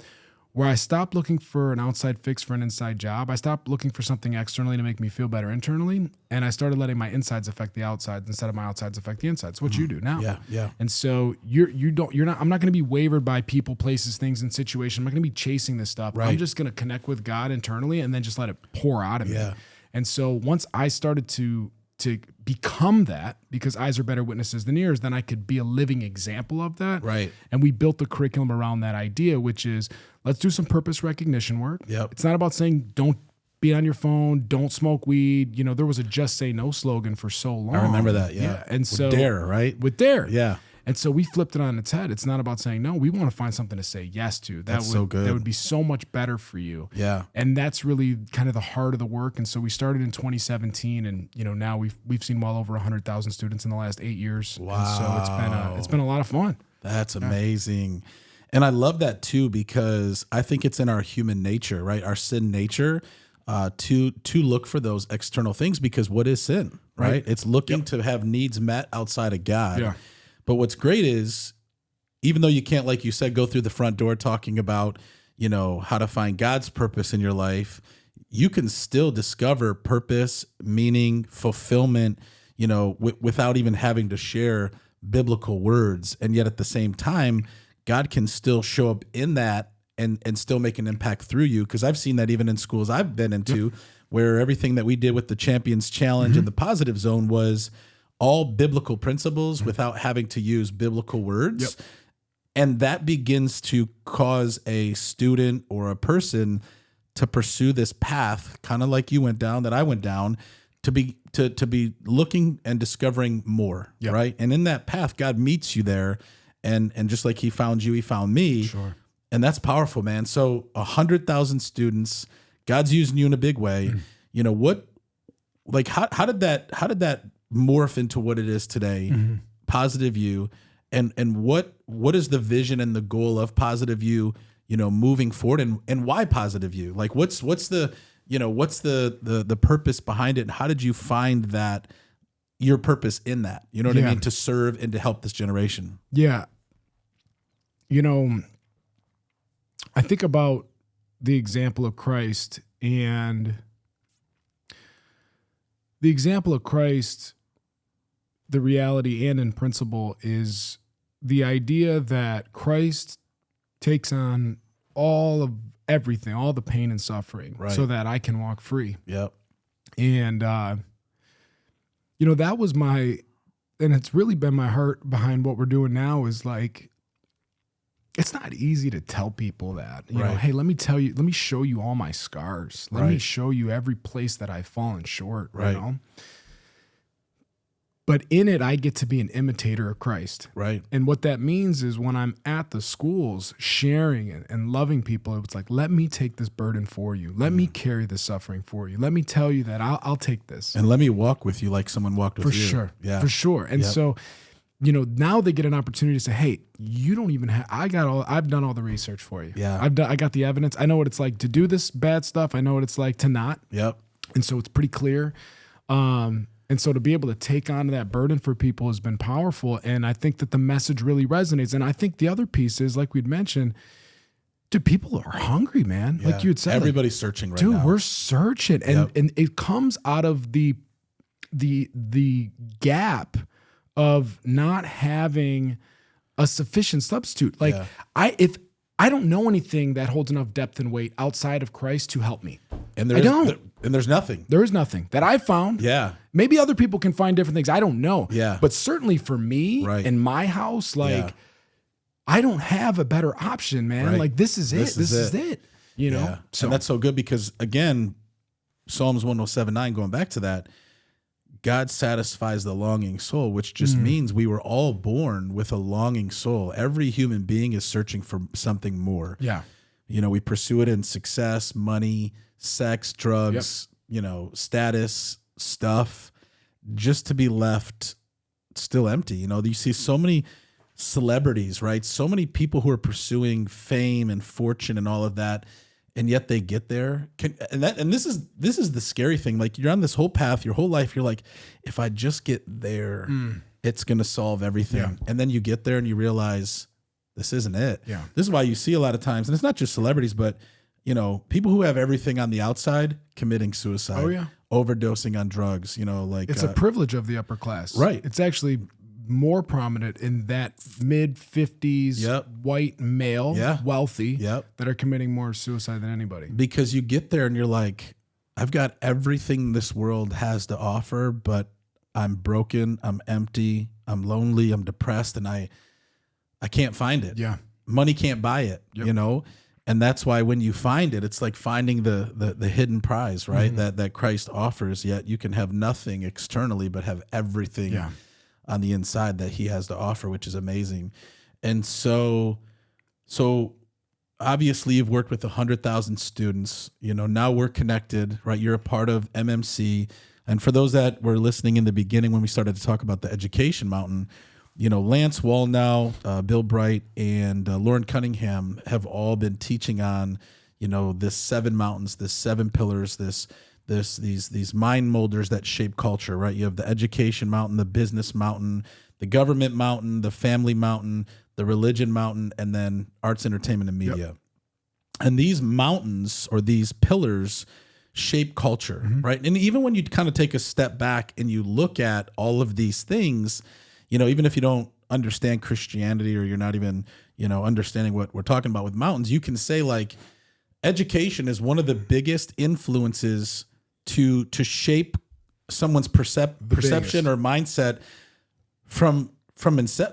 where I stopped looking for an outside fix for an inside job. I stopped looking for something externally to make me feel better internally. And I started letting my insides affect the outsides instead of my outsides affect the insides. What you do now. Yeah. Yeah. And so I'm not going to be wavered by people, places, things, and situations. I'm not going to be chasing this stuff. Right. I'm just going to connect with God internally and then just let it pour out of me. And so once I started to become that, because eyes are better witnesses than ears, then I could be a living example of that. Right. And we built the curriculum around that idea, which is, let's do some purpose recognition work. Yep. It's not about saying don't be on your phone, don't smoke weed. There was a Just Say No slogan for so long. I remember that. Yeah. And with so Dare, right? With Dare. Yeah. And so we flipped it on its head. It's not about saying no. We want to find something to say yes to. That's so good. That would be so much better for you. Yeah. And that's really kind of the heart of the work. And so we started in 2017, and now we've seen well over 100,000 students in the last 8 years. Wow. And so it's been a lot of fun. That's amazing. And I love that too, because I think it's in our human nature, right? Our sin nature, to look for those external things, because what is sin, right? It's looking to have needs met outside of God. Yeah. But what's great is, even though you can't, like you said, go through the front door talking about, how to find God's purpose in your life, you can still discover purpose, meaning, fulfillment, without even having to share biblical words. And yet at the same time, God can still show up in that and still make an impact through you. Because I've seen that even in schools I've been into, where everything that we did with the Champions Challenge and the Positive Zone was all biblical principles without having to use biblical words. And that begins to cause a student or a person to pursue this path, kind of like you went down, that I went down, to be looking and discovering more, right? And in that path, God meets you there, and just like He found you, He found me. Sure. And that's powerful, man. So 100,000 students, God's using you in a big way. How did that morph into what it is today? Positive You. And what is the vision and the goal of Positive You, moving forward, and why Positive You? Like, what's the purpose behind it, and how did you find that, your purpose in that? You know what I mean? To serve and to help this generation. Yeah. I think about the example of Christ, and the example of Christ, the reality and in principle, is the idea that Christ takes on all of everything, all the pain and suffering, so that I can walk free. Yep. And, that was and it's really been my heart behind what we're doing now, is like, it's not easy to tell people that, you know, hey, let me show you all my scars. Let me show you every place that I've fallen short, you know? But in it, I get to be an imitator of Christ. Right. And what that means is, when I'm at the schools sharing and loving people, it's like, let me take this burden for you. Let me carry the suffering for you. Let me tell you that I'll take this. And let me walk with you like someone walked with you. For sure. Yeah. For sure. And so, now they get an opportunity to say, hey, you don't even have, I've done all the research for you. Yeah. I got the evidence. I know what it's like to do this bad stuff. I know what it's like to not. Yep. And so it's pretty clear. And so to be able to take on that burden for people has been powerful. And I think that the message really resonates. And I think the other piece is, like we'd mentioned, dude, people are hungry, man. Yeah. Like you had said, everybody's searching right now. now. Dude, we're searching. And it comes out of the gap of not having a sufficient substitute. Like if I don't know anything that holds enough depth and weight outside of Christ to help me. And there's nothing. There is nothing that I found. Yeah. Maybe other people can find different things. I don't know. Yeah. But certainly for me in my house, like I don't have a better option, man. Like this is it. This is it. You know? Yeah. So, and that's so good, because again, Psalms 107:9, going back to that, God satisfies the longing soul, which just means we were all born with a longing soul. Every human being is searching for something more. Yeah. We pursue it in success, money, sex, drugs, status, stuff, just to be left still empty. You see so many celebrities, right? So many people who are pursuing fame and fortune and all of that, and yet they get there. And this is the scary thing. Like, you're on this whole path, your whole life, you're like, if I just get there, it's going to solve everything. Yeah. And then you get there and you realize this isn't it. Yeah. This is why you see a lot of times, and it's not just celebrities, but people who have everything on the outside committing suicide. Oh, yeah. Overdosing on drugs, like it's a privilege of the upper class. Right. It's actually more prominent in that mid-50s white male, wealthy, that are committing more suicide than anybody. Because you get there and you're like, I've got everything this world has to offer, but I'm broken, I'm empty, I'm lonely, I'm depressed, and I can't find it. Yeah. Money can't buy it, And that's why when you find it, it's like finding the hidden prize, right? That Christ offers, yet you can have nothing externally, but have everything on the inside that he has to offer, which is amazing. And so obviously you've worked with 100,000 students, now we're connected, right? You're a part of MMC. And for those that were listening in the beginning, when we started to talk about the education mountain, Lance Wallnow, Bill Bright, and Lauren Cunningham have all been teaching on, this 7 mountains, this 7 pillars, these mind molders that shape culture, right? You have the education mountain, the business mountain, the government mountain, the family mountain, the religion mountain, and then arts, entertainment, and media. Yep. And these mountains or these pillars shape culture, right? And even when you kind of take a step back and you look at all of these things, even if you don't understand Christianity or you're not even, understanding what we're talking about with mountains, you can say like education is one of the biggest influences to shape someone's perception or mindset from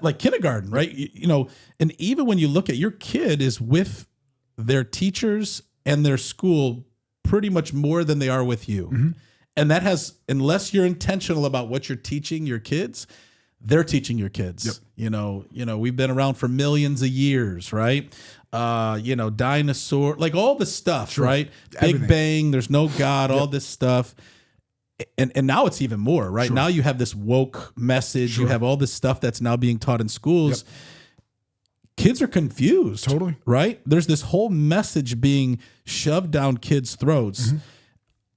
like kindergarten, right? And even when you look at your kid is with their teachers and their school pretty much more than they are with you. And that has, unless you're intentional about what you're teaching your kids, they're teaching your kids. Yep. We've been around for millions of years, right? Dinosaur, like all the stuff, sure. Right? Everything. Big Bang, there's no God, all this stuff. And now it's even more, right? Sure. Now you have this woke message. Sure. You have all this stuff that's now being taught in schools. Yep. Kids are confused. Totally. Right? There's this whole message being shoved down kids' throats.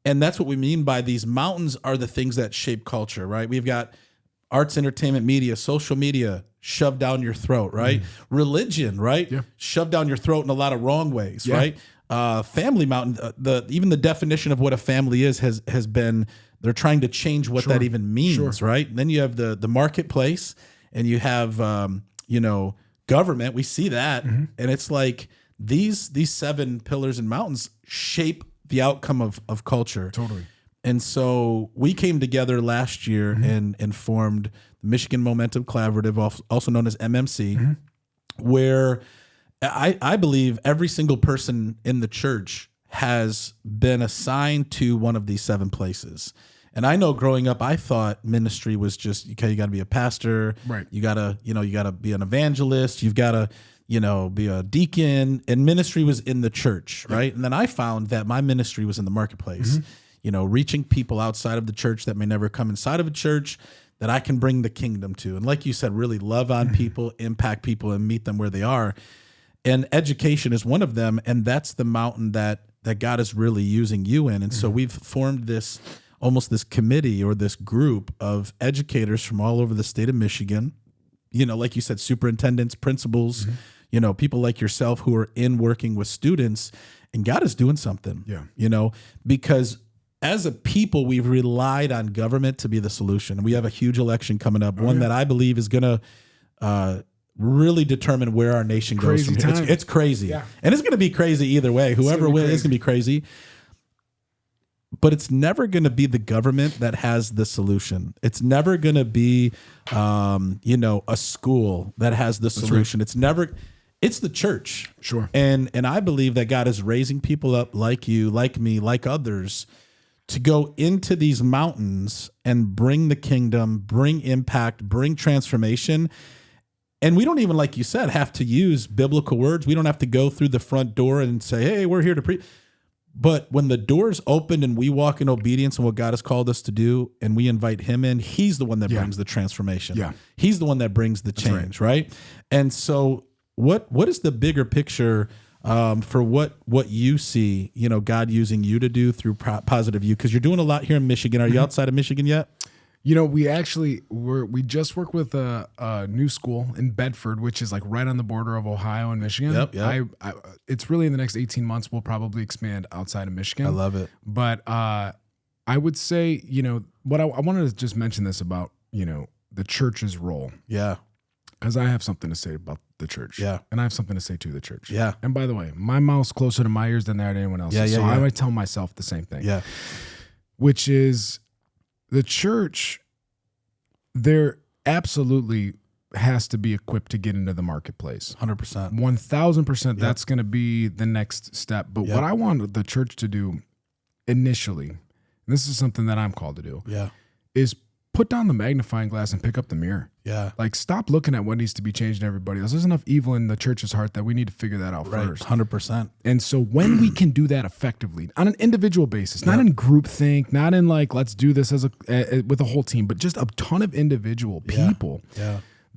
And that's what we mean by these mountains are the things that shape culture, right? We've got arts, entertainment, media, social media shoved down your throat, right? Religion, right? Yeah. Shoved down your throat in a lot of wrong ways, right? Family mountain, even the definition of what a family is has been, they're trying to change what that even means, right? And then you have the marketplace and you have, government. We see that. And it's like these 7 pillars and mountains shape the outcome of culture. Totally. And so we came together last year and formed the Michigan Momentum Collaborative, also known as MMC, where I believe every single person in the church has been assigned to one of these 7 places. And I know growing up, I thought ministry was just, okay, you got to be a pastor. Right. You got to be an evangelist. You've got to, be a deacon. And ministry was in the church, right? And then I found that my ministry was in the marketplace. Reaching people outside of the church that may never come inside of a church that I can bring the kingdom to. And like you said, really love on people, impact people, and meet them where they are. And education is one of them. And that's the mountain that God is really using you in. And so we've formed almost this committee or this group of educators from all over the state of Michigan, like you said, superintendents, principals, people like yourself who are in working with students, and God is doing something, because as a people, we've relied on government to be the solution. We have a huge election coming up, one that I believe is going to really determine where our nation goes from here. It's crazy. Yeah. And it's going to be crazy either way. Whoever wins, it's going to be crazy. But it's never going to be the government that has the solution. It's never going to be, a school that has the solution. Right. It's the church. Sure. And I believe that God is raising people up like you, like me, like others, to go into these mountains and bring the kingdom, bring impact, bring transformation. And we don't even, like you said, have to use biblical words. We don't have to go through the front door and say, hey, we're here to preach. But when the door's opened and we walk in obedience and what God has called us to do, and we invite him in, he's the one that brings the transformation. Yeah. He's the one that brings the change, right? And so what is the bigger picture for what you see, God using you to do through Positive You? Because you're doing a lot here in Michigan. Are you outside of Michigan yet? We just work with a new school in Bedford, which is like right on the border of Ohio and Michigan. Yep. It's really in the next 18 months, we'll probably expand outside of Michigan. I love it. But I would say, what I wanted to just mention this about, the church's role. Yeah. Because I have something to say about the church. Yeah. And I have something to say to the church. Yeah. And by the way, my mouth's closer to my ears than that anyone else. So I might tell myself the same thing. Yeah. Which is, the church, there absolutely has to be equipped to get into the marketplace. 100%. 1,000%. That's going to be the next step. But what I want the church to do initially, and this is something that I'm called to do, is put down the magnifying glass and pick up the mirror. Yeah. Like, stop looking at what needs to be changed in everybody else. There's enough evil in the church's heart that we need to figure that out first. 100%. And so when we can do that effectively on an individual basis, not in group think, not in like, let's do this with a whole team, but just a ton of individual people,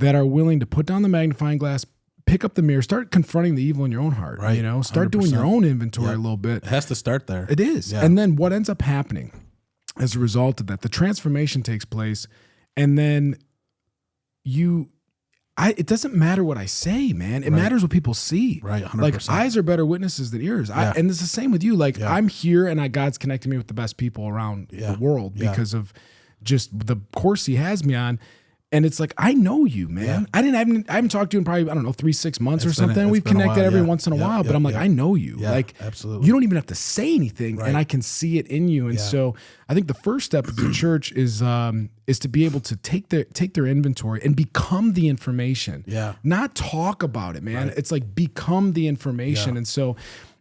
that are willing to put down the magnifying glass, pick up the mirror, start confronting the evil in your own heart, Right. Start 100%. doing your own inventory a little bit. It has to start there. It is. Yeah. And then what ends up happening as a result of that, the transformation takes place, and then it doesn't matter what I say, man. It matters what people see. Right, 100%. Like eyes are better witnesses than ears. Yeah. And it's the same with you. Like I'm here and God's connecting me with the best people around the world because of just the course he has me on. And it's like, I know you, man. I haven't talked to you in probably, 3-6 months or something. We've connected every once in a while, but I'm like, I know you. Yeah, like, absolutely. you don't even have to say anything, and I can see it in you. And so I think the first step of the church is to be able to take their inventory and become the information. Yeah. Not talk about it, man. Right. It's like become the information. Yeah. And so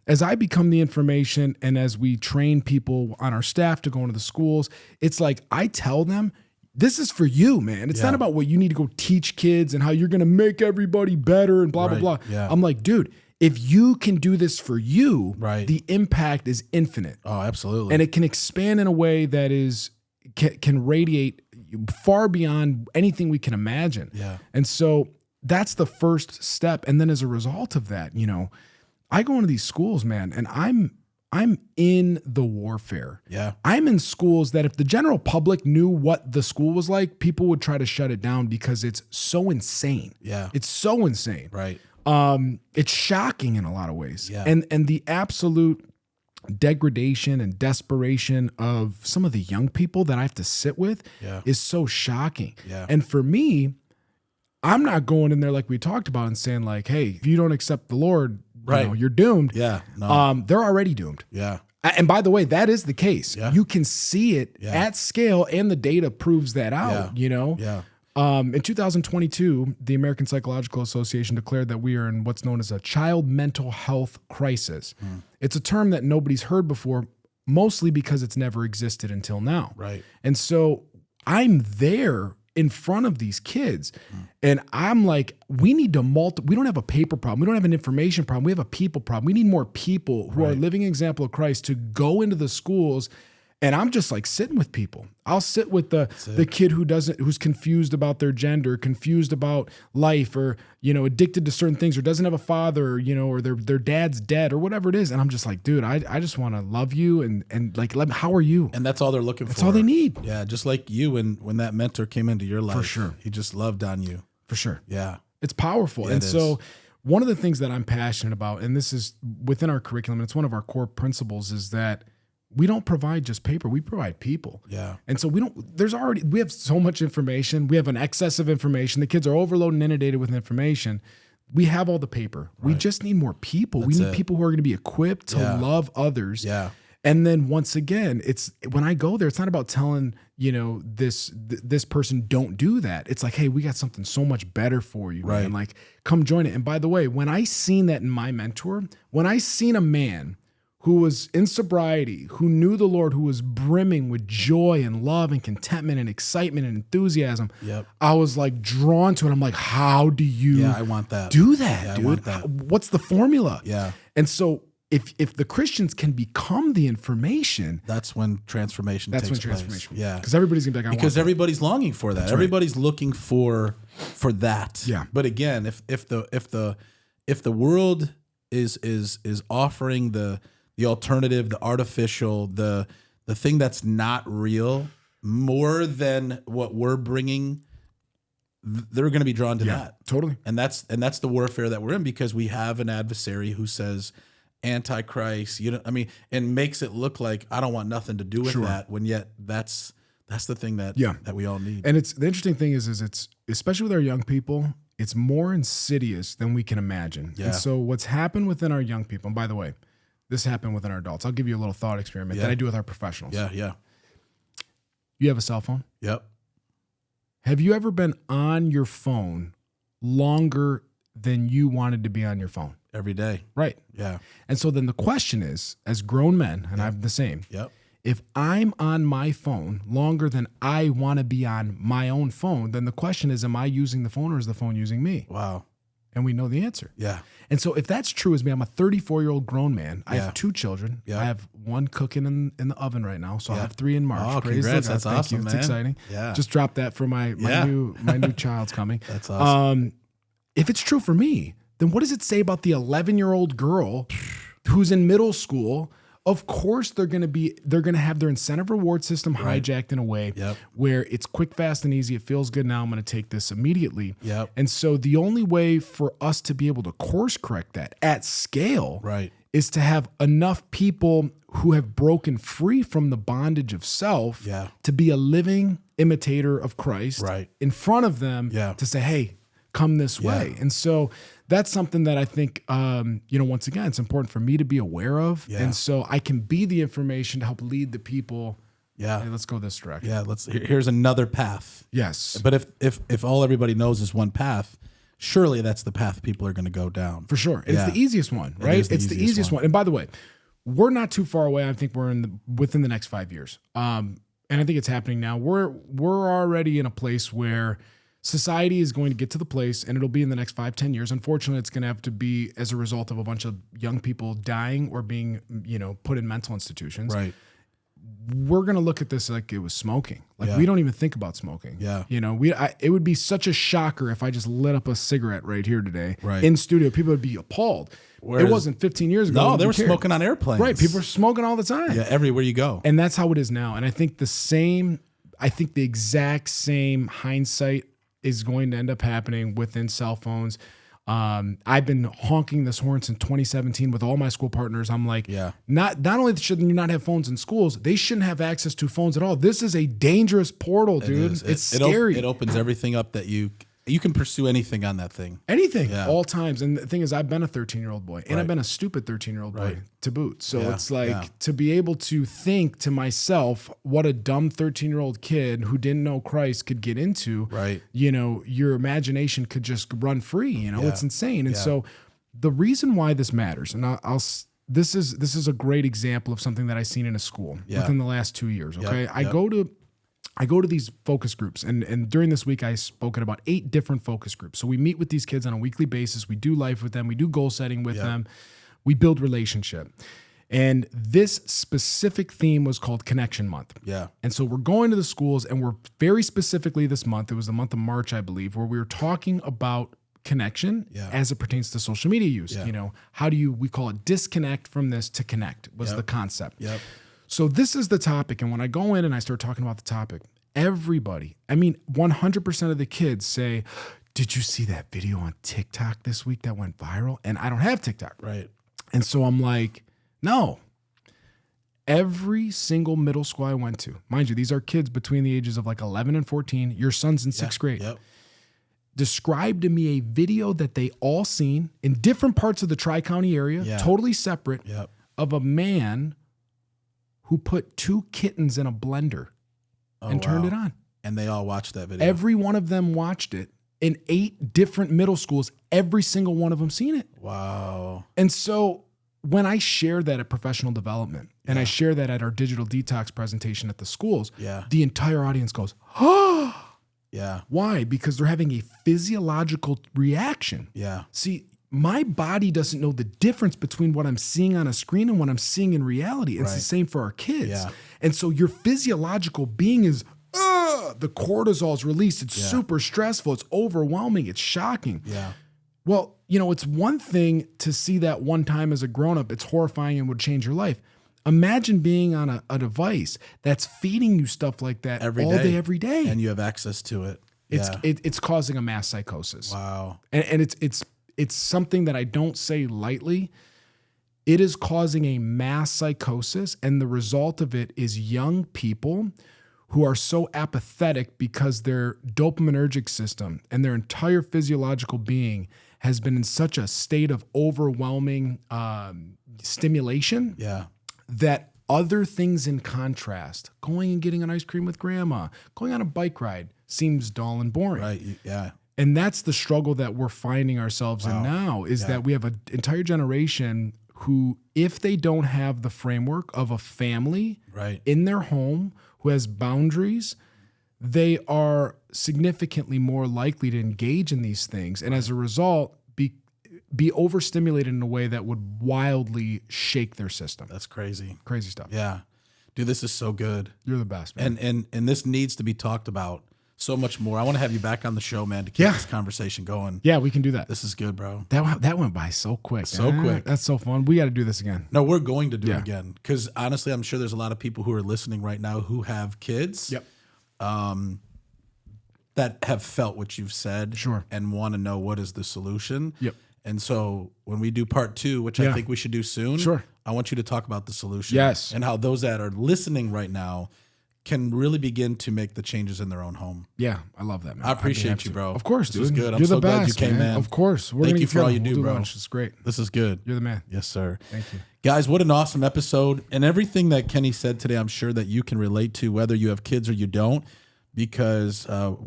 as I become the information, and as we train people on our staff to go into the schools, it's like I tell them, this is for you, man. It's not about what you need to go teach kids and how you're going to make everybody better and blah, blah, blah. Yeah. I'm like, dude, if you can do this for you, the impact is infinite. Oh, absolutely. And it can expand in a way that can radiate far beyond anything we can imagine. Yeah. And so that's the first step. And then as a result of that, I go into these schools, man, and I'm in the warfare. Yeah. I'm in schools that if the general public knew what the school was like, people would try to shut it down because it's so insane. Yeah. It's so insane. Right. It's shocking in a lot of ways. Yeah. And the absolute degradation and desperation of some of the young people that I have to sit with is so shocking. Yeah. And for me, I'm not going in there like we talked about and saying like, hey, if you don't accept the Lord, you're doomed. Yeah. No. They're already doomed. Yeah. And by the way, that is the case. Yeah. You can see it at scale, and the data proves that out, Yeah. In 2022, the American Psychological Association declared that we are in what's known as a child mental health crisis. It's a term that nobody's heard before, mostly because it's never existed until now. Right. And so I'm there in front of these kids, and I'm like, we need to we don't have a paper problem. We don't have an information problem. We have a people problem. We need more people who are living example of Christ to go into the schools. And I'm just like sitting with people. I'll sit with the kid who's confused about their gender, confused about life, or, addicted to certain things, or doesn't have a father, or their dad's dead, or whatever it is. And I'm just like, dude, I just want to love you and like, how are you? And that's all they're looking for. That's all they need. Yeah. Just like you, when that mentor came into your life, For sure. he just loved on you. For sure. Yeah. It's powerful. Yeah, and so one of the things that I'm passionate about, and this is within our curriculum, and it's one of our core principles, is that we don't provide just paper, we provide people. Yeah. And so we have so much information. We have an excess of information. The kids are overloaded and inundated with information. We have all the paper. Right. We just need more people. We need people who are going to be equipped to love others. Yeah. And then once again, it's when I go there, it's not about telling, this person don't do that. It's like, hey, we got something so much better for you, man. Like, come join it. And by the way, when I seen that in my mentor, when I seen a man who was in sobriety, who knew the Lord, who was brimming with joy and love and contentment and excitement and enthusiasm, I was like drawn to it. I'm like, how do you I want that. do that, Yeah, dude? I want that. What's the formula? Yeah. And so if the Christians can become the information, that's when transformation takes place. Yeah. Because everybody's gonna be like, because everybody's longing for that. Everybody's looking for that. Yeah. But again, if the world is offering the alternative, the artificial, the thing that's not real, more than what we're bringing, they're going to be drawn to that. Totally. And that's the warfare that we're in, because we have an adversary who says Antichrist, and makes it look like I don't want nothing to do with that, when yet that's the thing that we all need. And the interesting thing is it's, especially with our young people, it's more insidious than we can imagine. Yeah. And so what's happened within our young people, and by the way, this happened within our adults. I'll give you a little thought experiment that I do with our professionals. Yeah, yeah. You have a cell phone? Yep. Have you ever been on your phone longer than you wanted to be on your phone? Every day. Right. Yeah. And so then the question is, as grown men, and I'm the same, if I'm on my phone longer than I want to be on my own phone, then the question is, am I using the phone or is the phone using me? Wow. and we know the answer. Yeah. And so if that's true as me, I'm a 34-year-old grown man. I Yeah. have 2 children. Yeah. I have 1 cooking in the oven right now. So I'll Yeah. have 3 in March. Oh, Praise congrats. the God. That's Thank awesome, you. It's man. exciting. Yeah. Just dropped that for my new child's coming. That's awesome. If it's true for me, then what does it say about the 11-year-old girl who's in middle school? Of course, they're going to have their incentive reward system hijacked in a way where it's quick, fast, and easy. It feels good now. I'm going to take this immediately. Yep. And so the only way for us to be able to course correct that at scale is to have enough people who have broken free from the bondage of self to be a living imitator of Christ in front of them to say, hey, come this way. And so that's something that I think, once again, it's important for me to be aware of. And so I can be the information to help lead the people. Hey, let's go this direction. Yeah. Here's another path. Yes. But if all everybody knows is one path, surely that's the path people are going to go down. For sure. And it's the easiest one, right? It's the easiest one. And by the way, we're not too far away. I think we're within the next 5 years. And I think it's happening now. We're already in a place where society is going to get to the place, and it'll be in the next 5-10 years. Unfortunately, it's going to have to be as a result of a bunch of young people dying or being, put in mental institutions. Right. We're going to look at this like it was smoking. Like we don't even think about smoking. Yeah. It would be such a shocker if I just lit up a cigarette right here today Right. in studio. People would be appalled. It wasn't 15 years ago. No, they were smoking on airplanes. Right. People are smoking all the time. Yeah. Everywhere you go. And that's how it is now. And I think the exact same hindsight is going to end up happening within cell phones. I've been honking this horn since 2017 with all my school partners. I'm like, not only should you not have phones in schools, they shouldn't have access to phones at all. This is a dangerous portal, dude. It's scary. It opens everything up that you can pursue anything on that thing. Anything, all times. And the thing is, I've been a 13-year-old boy, and I've been a stupid 13-year-old boy to boot. So it's like to be able to think to myself what a dumb 13-year-old kid who didn't know Christ could get into. Right. Your imagination could just run free. It's insane. And so the reason why this matters, and this is a great example of something that I've seen in a school within the last 2 years. Okay, I go to these focus groups, and during this week, I've spoken about 8 different focus groups. So we meet with these kids on a weekly basis. We do life with them. We do goal setting with them. We build relationship. And this specific theme was called Connection Month. Yeah. And so we're going to the schools, and we're very specifically this month, it was the month of March, I believe, where we were talking about connection as it pertains to social media use. How do we call it disconnect from this to connect was the concept. Yep. So this is the topic. And when I go in and I start talking about the topic, everybody, 100% of the kids say, did you see that video on TikTok this week that went viral? And I don't have TikTok. Right. And so I'm like, no. Every single middle school I went to, mind you, these are kids between the ages of like 11 and 14. Your son's in 6th grade. Yep. Described to me a video that they all seen in different parts of the Tri-County area, totally separate, of a man who put 2 kittens in a blender and turned it on. And they all watched that video. Every one of them watched it in 8 different middle schools. Every single one of them seen it. Wow. And so when I share that at professional development and I share that at our digital detox presentation at the schools, the entire audience goes, oh, yeah. Why? Because they're having a physiological reaction. Yeah. See, my body doesn't know the difference between what I'm seeing on a screen and what I'm seeing in reality. It's the same for our kids. Yeah. And so your physiological being is, the cortisol is released. It's super stressful. It's overwhelming. It's shocking. Yeah. Well, it's one thing to see that one time as a grown-up. It's horrifying and would change your life. Imagine being on a device that's feeding you stuff like that all day, every day. And you have access to it. It's causing a mass psychosis. Wow. And it's something that I don't say lightly. It is causing a mass psychosis, and the result of it is young people who are so apathetic because their dopaminergic system and their entire physiological being has been in such a state of overwhelming stimulation that other things in contrast, going and getting an ice cream with grandma, going on a bike ride, seems dull and boring. Right, yeah. And that's the struggle that we're finding ourselves in now, is that we have an entire generation who, if they don't have the framework of a family in their home who has boundaries, they are significantly more likely to engage in these things. And as a result, be overstimulated in a way that would wildly shake their system. That's crazy. Crazy stuff. Yeah. Dude, this is so good. You're the best, man. And this needs to be talked about so much more. I want to have you back on the show, man, to keep this conversation going. Yeah, we can do that. This is good, bro. That went by so quick. So quick. That's so fun. We got to do this again. No, we're going to do it again. Because honestly, I'm sure there's a lot of people who are listening right now who have kids. Yep. That have felt what you've said. Sure. And want to know what is the solution. Yep. And so when we do part 2, which I think we should do soon, sure, I want you to talk about the solution. Yes. And how those that are listening right now can really begin to make the changes in their own home. Yeah, I love that, man. I appreciate you, bro. Of course, this is good. I'm You're so the glad best, you came, man. Of course. Thank you for all you do, bro. Lunch. It's great. This is good. You're the man. Yes, sir. Thank you. Guys, what an awesome episode. And everything that Kenny said today, I'm sure that you can relate to, whether you have kids or you don't, because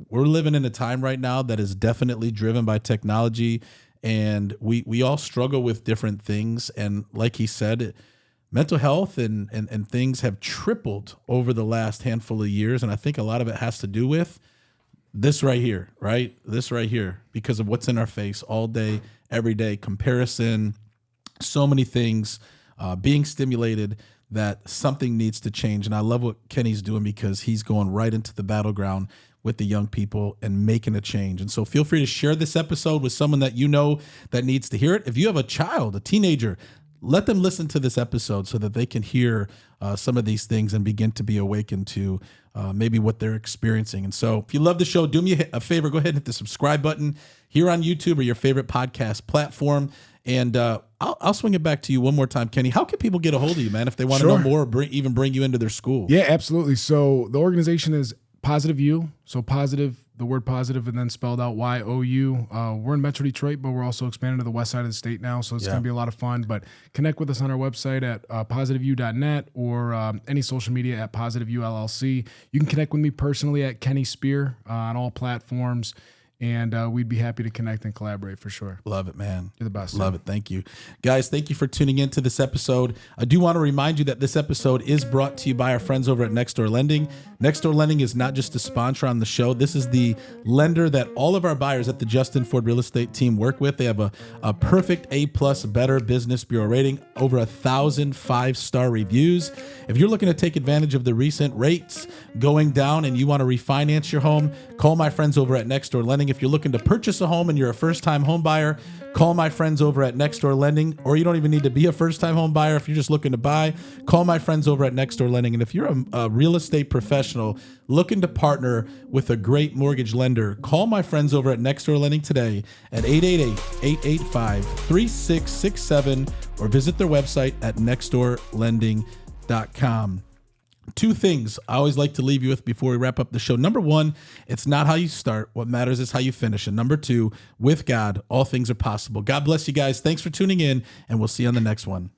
we're living in a time right now that is definitely driven by technology. And we all struggle with different things. And like he said, mental health and things have tripled over the last handful of years. And I think a lot of it has to do with this right here, right? This right here, because of what's in our face all day, every day, comparison, so many things, being stimulated, that something needs to change. And I love what Kenny's doing because he's going right into the battleground with the young people and making a change. And so feel free to share this episode with someone that you know that needs to hear it. If you have a child, a teenager, let them listen to this episode so that they can hear some of these things and begin to be awakened to maybe what they're experiencing. And so if you love the show, do me a favor, go ahead and hit the subscribe button here on YouTube or your favorite podcast platform. And I'll swing it back to you one more time, Kenny. How can people get a hold of you, man, if they want to know more or even bring you into their school? Yeah, absolutely. So the organization is Positive U. So positive, the word positive, and then spelled out YOU. We're in Metro Detroit, but we're also expanding to the west side of the state now. So it's going to be a lot of fun. But connect with us on our website at positiveu.net or any social media at PositiveU LLC. You can connect with me personally at Kenny Spear on all platforms. And we'd be happy to connect and collaborate for sure. Love it, man. You're the best. Love it. Thank you. Guys, thank you for tuning in to this episode. I do want to remind you that this episode is brought to you by our friends over at Nextdoor Lending. Nextdoor Lending is not just a sponsor on the show. This is the lender that all of our buyers at the Justin Ford Real Estate team work with. They have a perfect A+ Better Business Bureau rating, over 1,000 5-star reviews. If you're looking to take advantage of the recent rates going down and you want to refinance your home, call my friends over at Nextdoor Lending. If you're looking to purchase a home and you're a first-time home buyer, call my friends over at Nextdoor Lending. Or you don't even need to be a first-time home buyer. If you're just looking to buy, call my friends over at Nextdoor Lending. And if you're a real estate professional looking to partner with a great mortgage lender, call my friends over at Nextdoor Lending today at 888-885-3667 or visit their website at nextdoorlending.com. Two things I always like to leave you with before we wrap up the show. Number one, it's not how you start. What matters is how you finish. And number two, with God, all things are possible. God bless you guys. Thanks for tuning in, and we'll see you on the next one.